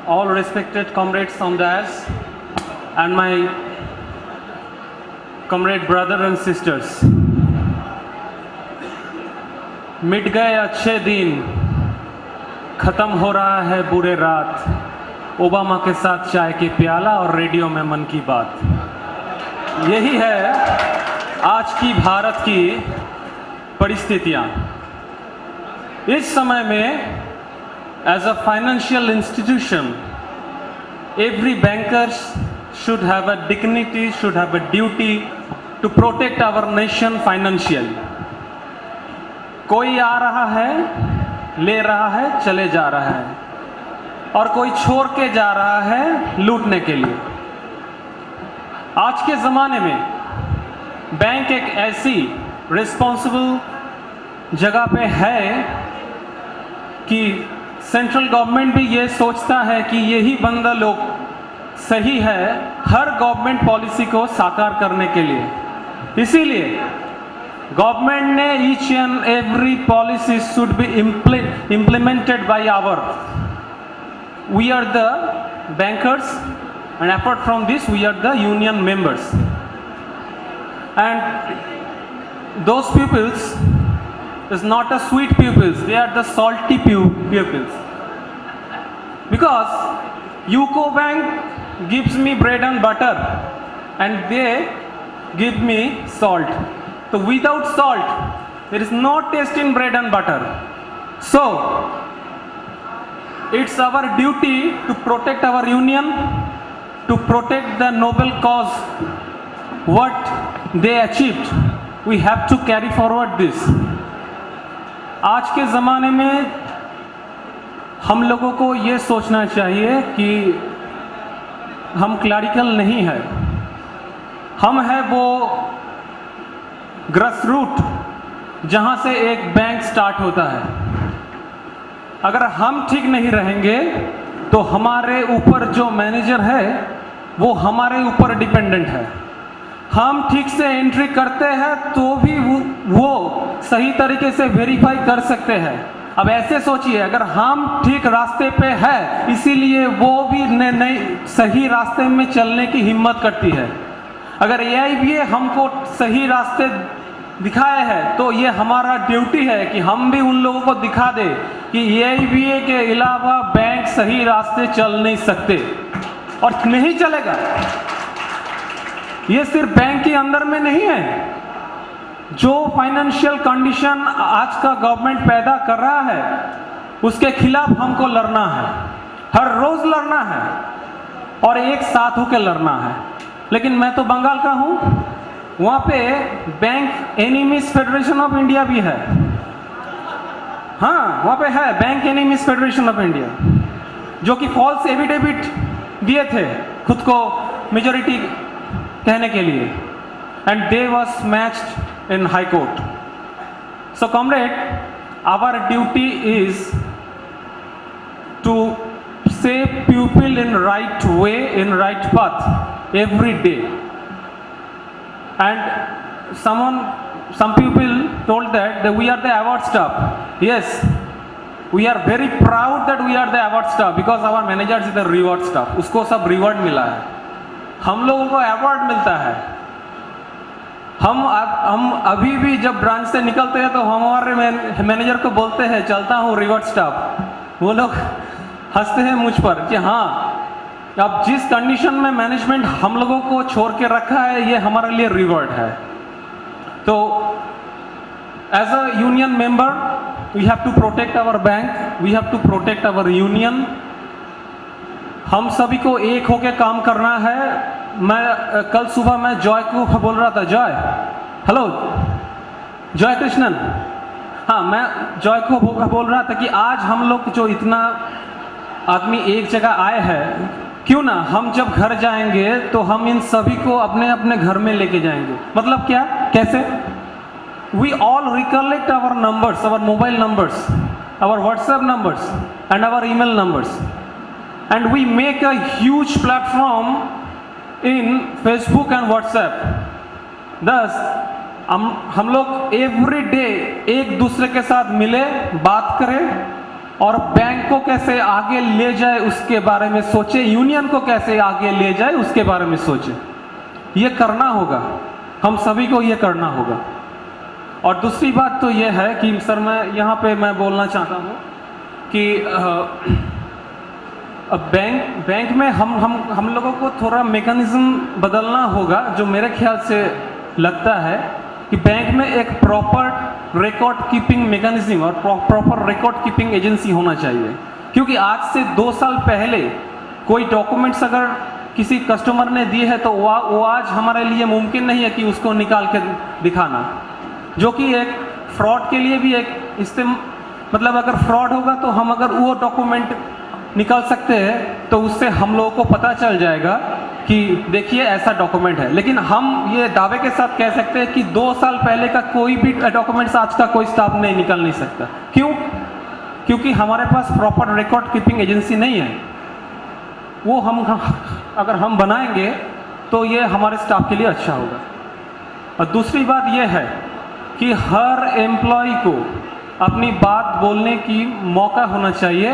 all respected comrades on dais and my comrade brother and sisters. मिट गए अच्छे दिन, खत्म हो रहा है बुरे रात, ओबामा के साथ चाय के प्याला और रेडियो में मन की बात। यही है आज की भारत की परिस्थितियाँ। इस समय में as a financial institution, every banker should have a dignity, should have a duty to protect our nation financially. कोई आ रहा है, ले रहा है, चले जा रहा है, और कोई छोड़ के जा रहा है लूटने के लिए। आज के ज़माने में बैंक एक ऐसी रिस्पॉन्सिबल जगह पे है कि सेंट्रल गवर्नमेंट भी ये सोचता है कि यही बंदा लोग सही है हर गवर्नमेंट पॉलिसी को साकार करने के लिए। इसीलिए गवर्नमेंट ने each and every policy should be implemented by our, we are the bankers, and apart from this we are the union members, and those pupils is not a sweet pupils, they are the salty pupils, because UCO Bank gives me bread and butter and they give me salt. So without salt there is no taste in bread and butter. So it's our duty to protect our union, to protect the noble cause what they achieved. We have to carry forward this. आज के ज़माने में हम लोगों को ये सोचना चाहिए कि हम क्लरिकल नहीं है, हम है वो ग्रास रूट जहाँ से एक बैंक स्टार्ट होता है। अगर हम ठीक नहीं रहेंगे तो हमारे ऊपर जो मैनेजर है वो हमारे ऊपर डिपेंडेंट है। हम ठीक से एंट्री करते हैं तो भी वो सही तरीके से वेरीफाई कर सकते हैं। अब ऐसे सोचिए, अगर हम ठीक रास्ते पे है इसीलिए वो भी नहीं सही रास्ते में चलने की हिम्मत करती है। अगर AIBA हमको सही रास्ते दिखाए हैं तो ये हमारा ड्यूटी है कि हम भी उन लोगों को दिखा दे कि AIBA के अलावा बैंक सही रास्ते चल नहीं सकते और नहीं चलेगा। ये सिर्फ बैंक के अंदर में नहीं है, जो फाइनेंशियल कंडीशन आज का गवर्नमेंट पैदा कर रहा है उसके खिलाफ हमको लड़ना है, हर रोज लड़ना है और एक साथ होकर लड़ना है। लेकिन मैं तो बंगाल का हूँ, वहाँ पे bank enemies federation of India भी है। हाँ, वहाँ पे है bank enemies federation of India, जो कि फॉल्स एफिडेविट दिए थे खुद को मेजॉरिटी कहने के लिए, and they was smashed in high court. So comrade, our duty is to save pupil in right way, in right path every day. And some people told that we are the award staff. Yes, we are very proud that we are the award staff because our manager is the reward staff. उसको सब reward मिला है, हम लोगों को award मिलता है। हम अभी भी जब ब्रांच से निकलते हैं तो हमारे मैनेजर को बोलते हैं चलता हूँ रिवॉर्ड स्टाफ। वो लोग हंसते हैं मुझ पर कि हाँ, अब जिस कंडीशन में मैनेजमेंट हम लोगों को छोड़ के रखा है ये हमारे लिए रिवॉर्ड है। तो as a union member we have to protect our bank, we have to protect our union. हम सभी को एक होके काम करना है। मैं कल सुबह मैं जॉय को बोल रहा था, जॉय, हेलो जॉय कृष्णन, हाँ, मैं जॉय को बोल रहा था कि आज हम लोग जो इतना आदमी एक जगह आए हैं, क्यों ना हम जब घर जाएंगे तो हम इन सभी को अपने अपने घर में लेके जाएंगे। मतलब क्या, कैसे? We all recollect our numbers, our mobile numbers, our WhatsApp numbers and our email numbers, and we make a huge platform in Facebook and WhatsApp. Thus हम लोग every day एक दूसरे के साथ मिले, बात करें और बैंक को कैसे आगे ले जाए उसके बारे में सोचे, यूनियन को कैसे आगे ले जाए उसके बारे में सोचे। ये करना होगा, हम सभी को ये करना होगा। और दूसरी बात तो ये है कि सर मैं यहाँ पे मैं बोलना चाहता हूँ कि बैंक में हम लोगों को थोड़ा मैकेनिज्म बदलना होगा, जो मेरे ख्याल से लगता है कि बैंक में एक प्रॉपर रिकॉर्ड कीपिंग मैकेनिज्म और प्रॉपर रिकॉर्ड कीपिंग एजेंसी होना चाहिए। क्योंकि आज से 2 साल पहले कोई डॉक्यूमेंट्स अगर किसी कस्टमर ने दिए है तो वो आज हमारे लिए मुमकिन नहीं है कि उसको निकाल के दिखाना, जो कि एक फ्रॉड के लिए भी एक मतलब अगर फ्रॉड होगा तो हम अगर वो डॉक्यूमेंट निकाल सकते हैं तो उससे हम लोगों को पता चल जाएगा कि देखिए ऐसा डॉक्यूमेंट है। लेकिन हम ये दावे के साथ कह सकते हैं कि 2 साल पहले का कोई भी डॉक्यूमेंट्स आज का कोई स्टाफ नहीं निकाल नहीं सकता। क्यों? क्योंकि हमारे पास प्रॉपर रिकॉर्ड कीपिंग एजेंसी नहीं है। वो अगर हम बनाएंगे तो ये हमारे स्टाफ के लिए अच्छा होगा। और दूसरी बात ये है कि हर एम्प्लॉय को अपनी बात बोलने की मौका होना चाहिए